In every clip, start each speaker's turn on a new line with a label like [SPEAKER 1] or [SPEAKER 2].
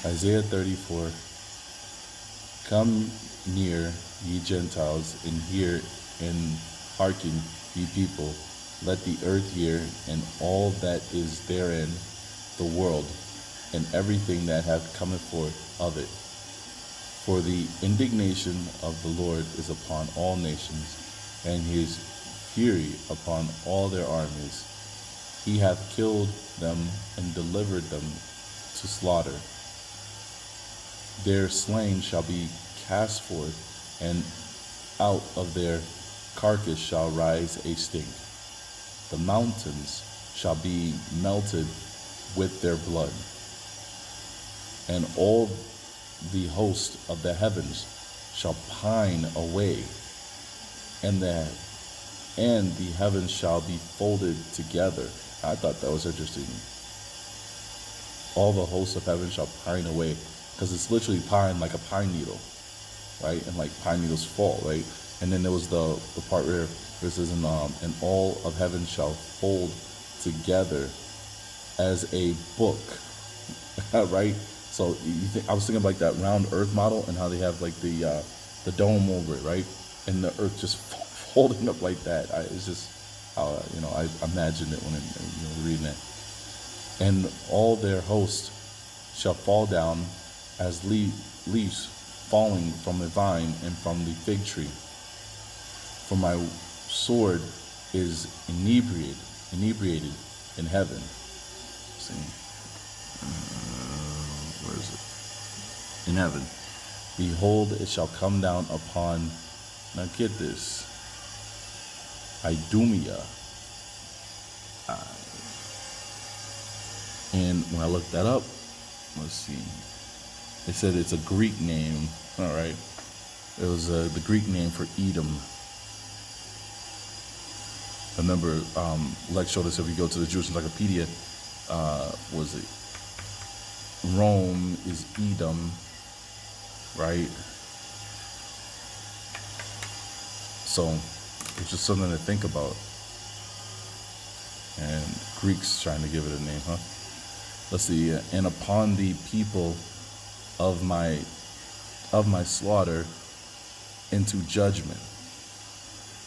[SPEAKER 1] Isaiah 34. Come near, ye Gentiles, and hear, and hearken, ye people. Let the earth hear, and all that is therein, the world, and everything that hath cometh forth of it. For the indignation of the Lord is upon all nations, and his fury upon all their armies. He hath killed them and delivered them to slaughter. Their slain shall be cast forth, and out of their carcass shall rise a stink. The mountains shall be melted with their blood, and all the host of the heavens shall pine away, and the heavens shall be folded together. I thought that was interesting. All the hosts of heaven shall pine away, because it's literally pine like a pine needle, right? And like pine needles fall, right? And then there was the part where it says, and all of heaven shall fold together as a book, right? So I was thinking of like that round Earth model, and how they have like the dome over it, right? And the Earth just folding up like that. It's just how I imagined it when reading it. And all their host shall fall down as leaves falling from a vine and from the fig tree. For my sword is inebriated in heaven. See, where is it? In heaven. Behold, it shall come down upon. Now get this. Idumea. And when I looked that up, let's see. They said it's a Greek name. All right. It was the Greek name for Edom. I remember Lex showed us, if we go to the Jewish Encyclopedia, was it Rome is Edom, right? So it's just something to think about. And Greeks trying to give it a name, huh? Let's see. And upon the people of my slaughter into judgment,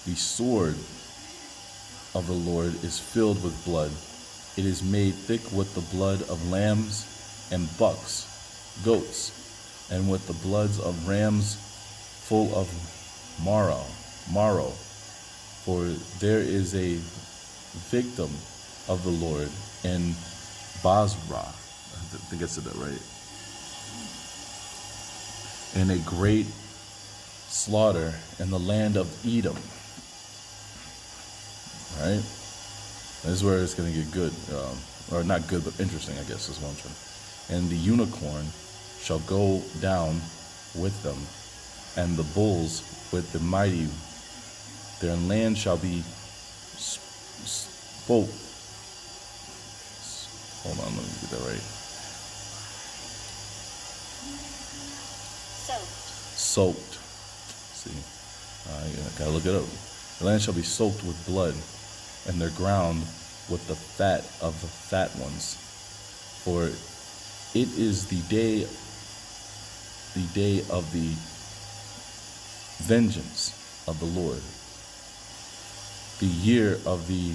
[SPEAKER 1] the sword of the Lord is filled with blood. It is made thick with the blood of lambs and bucks, goats, and with the bloods of rams full of marrow. For there is a victim of the Lord in Basra. I think I said that right. And a great slaughter in the land of Edom. Right? This is where it's going to get good. Or not good, but interesting, I guess is what I'm trying to. And the unicorn shall go down with them, and the bulls with the mighty. Their land shall be spoke. Hold on, let me get that right. Soaked. See, I gotta look it up. The land shall be soaked with blood, and their ground with the fat of the fat ones. For it is the day of the vengeance of the Lord, the year of the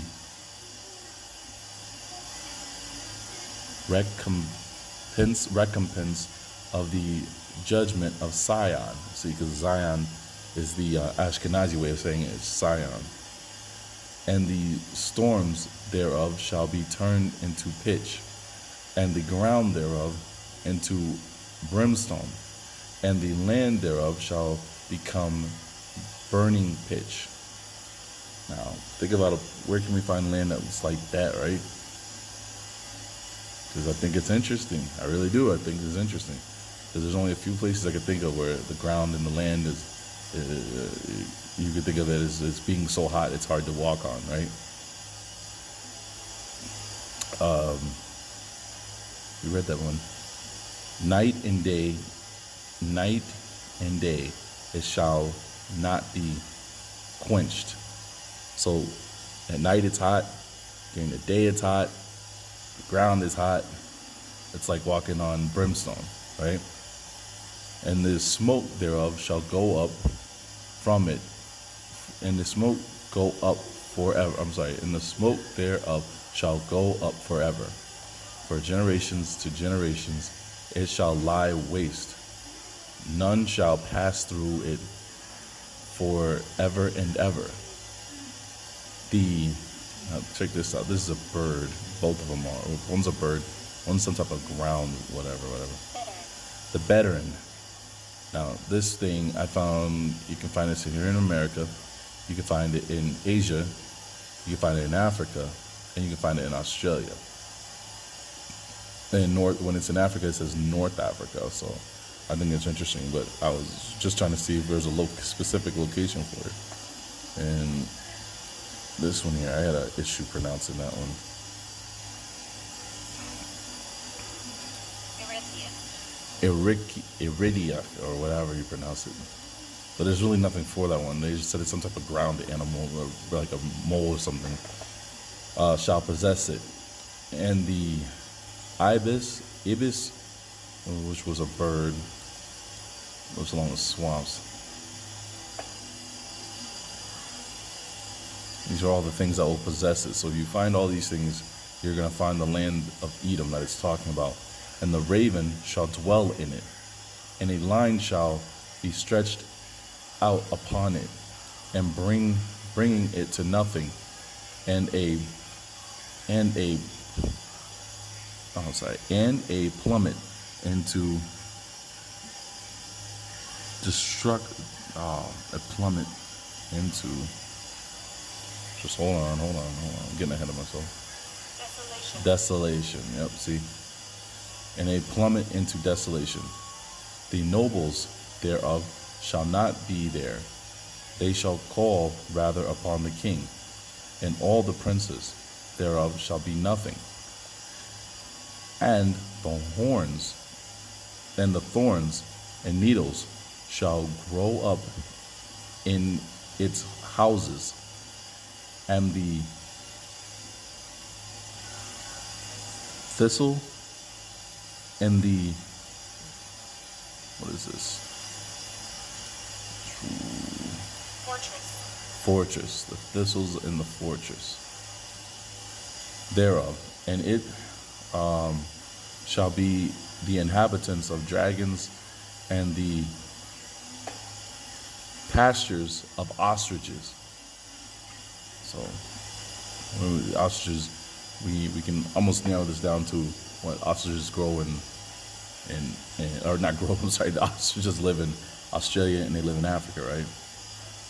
[SPEAKER 1] recompense of the judgment of Sion. See, because Zion is the Ashkenazi way of saying it. It's Sion. And the storms thereof shall be turned into pitch, and the ground thereof into brimstone, and the land thereof shall become burning pitch. Now, think about where can we find land that's like that, right? Because I think it's interesting. I really do. I think it's interesting. Because there's only a few places I can think of where the ground and the land is, you could think of it as being so hot it's hard to walk on, right? We read that one. Night and day, it shall not be quenched. So at night it's hot, during the day it's hot, the ground is hot. It's like walking on brimstone. right? And the smoke thereof shall go up from it, and the smoke go up forever. And the smoke thereof shall go up forever. For generations to generations it shall lie waste. None shall pass through it forever and ever. Check this out. This is a bird. Both of them are. One's a bird. One's some type of ground, whatever. The veteran. Now, this thing I found, you can find this here in America, you can find it in Asia, you can find it in Africa, and you can find it in Australia. And when it's in Africa, it says North Africa, so I think it's interesting, but I was just trying to see if there's a specific location for it. And this one here, I had an issue pronouncing that one. Iridia, or whatever you pronounce it. But there's really nothing for that one. They just said it's some type of ground animal, or like a mole or something, shall possess it. And the ibis, which was a bird, lives along the swamps. These are all the things that will possess it. So if you find all these things, you're going to find the land of Edom that it's talking about. And the raven shall dwell in it, and a line shall be stretched out upon it, and bringing it to nothing, and a plummet into a plummet into. Just hold on. I'm getting ahead of myself. Desolation. Yep. See. And a plummet into desolation. The nobles thereof shall not be there. They shall call rather upon the king, and all the princes thereof shall be nothing. And the horns and the thorns and needles shall grow up in its houses, and the thistle and the, what is this? Fortress. The thistles in the fortress thereof, and it shall be the inhabitants of dragons, and the pastures of ostriches. So, the ostriches, we can almost narrow this down to what ostriches grow in or not grow, I'm sorry, the ostriches live in Australia and they live in Africa, right?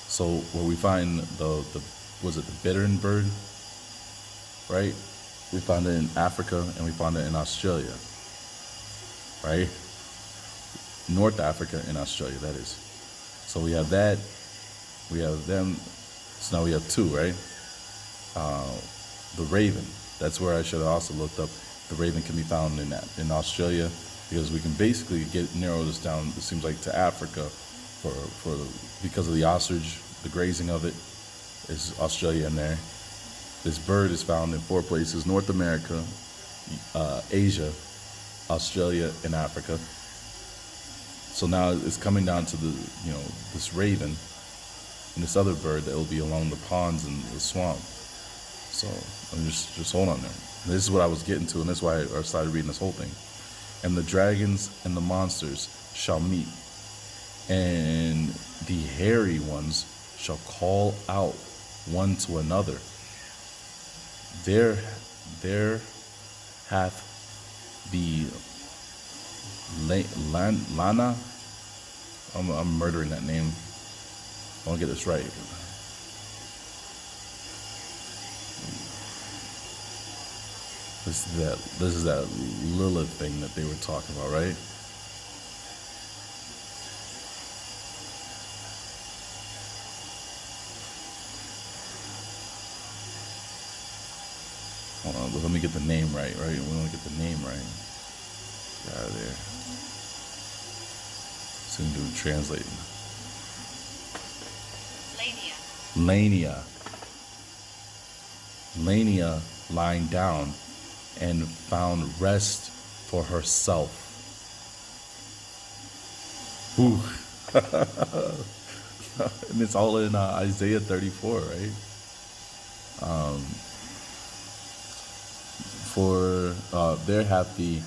[SPEAKER 1] So where we find the bittern bird, right? We found it in Africa and we found it in Australia, right? North Africa and Australia, that is. So we have that, we have them, so now we have two, right? The raven, that's where I should have also looked up. The raven can be found in Australia, because we can basically narrow this down, it seems like, to Africa because of the ostrich, the grazing of it is Australia in there. This bird is found in 4 places: North America, Asia, Australia, and Africa. So now it's coming down to this raven and this other bird that will be along the ponds and the swamp. So I'm just hold on there. This is what I was getting to, and that's why I started reading this whole thing. And the dragons and the monsters shall meet, and the hairy ones shall call out one to another. There hath the Lana, I'm murdering that name. I want to get this right. This is that Lilith thing that they were talking about, right? Hold on, let me get the name right? We want to get the name right. Get out of there. Soon do translating. Lania lying down and found rest for herself. Ooh. And it's all in Isaiah 34, right? For there hath the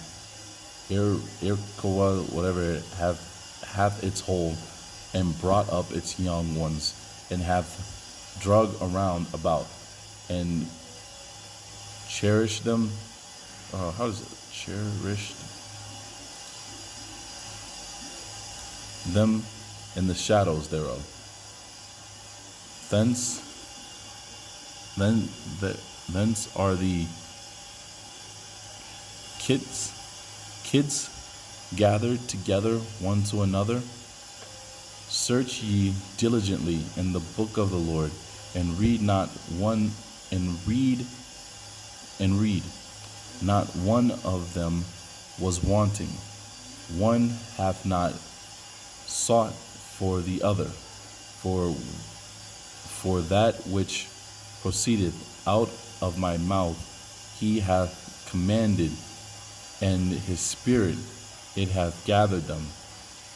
[SPEAKER 1] Irkoa, whatever, hath its whole, and brought up its young ones, and hath drug around about, and cherished them. How does it? Cherished them in the shadows thereof. Thence are the kids gathered together one to another. Search ye diligently in the book of the Lord, and read. Not one of them was wanting. One hath not sought for the other. For that which proceedeth out of my mouth he hath commanded, and his spirit it hath gathered them,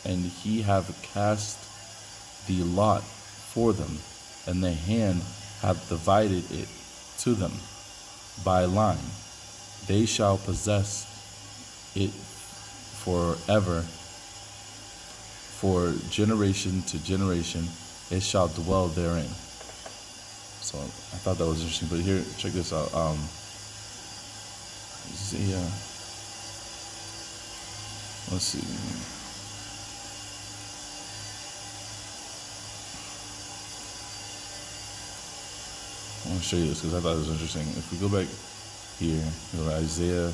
[SPEAKER 1] and he hath cast the lot for them, and the hand hath divided it to them by line. They shall possess it forever, for generation to generation it shall dwell therein. So I thought that was interesting. But here, check this out. Isaiah. Let's see. I want to show you this because I thought it was interesting. If we go back here, you know, Isaiah,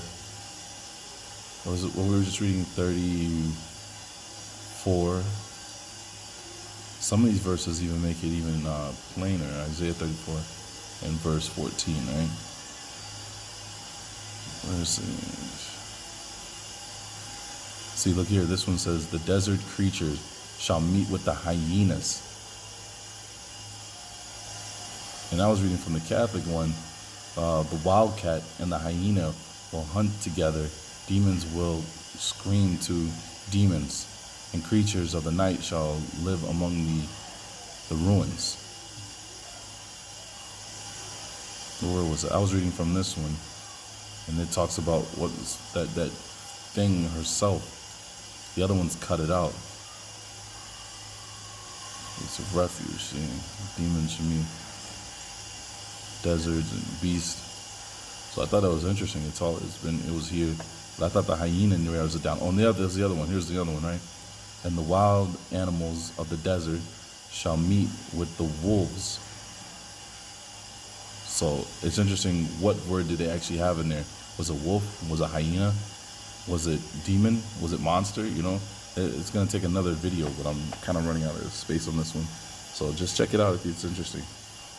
[SPEAKER 1] what was it? What we were just reading, 34. Some of these verses even make it even plainer. Isaiah 34 and verse 14, right? Where's it? See, look here. This one says, the desert creatures shall meet with the hyenas. And I was reading from the Catholic one, the wildcat and the hyena will hunt together. Demons will scream to demons, and creatures of the night shall live among the ruins. Where was it? I was reading from this one, and it talks about what is that thing herself. The other one's cut it out. It's a refuge. See? Demons should mean deserts and beasts. So I thought that was interesting. It was here. But I thought the hyena knew where was it down. Oh, there's the other one. Here's the other one, right? And the wild animals of the desert shall meet with the wolves. So it's interesting, what word did they actually have in there? Was it wolf? Was it hyena? Was it demon? Was it monster? You know, it's going to take another video, but I'm kind of running out of space on this one. So just check it out if it's interesting.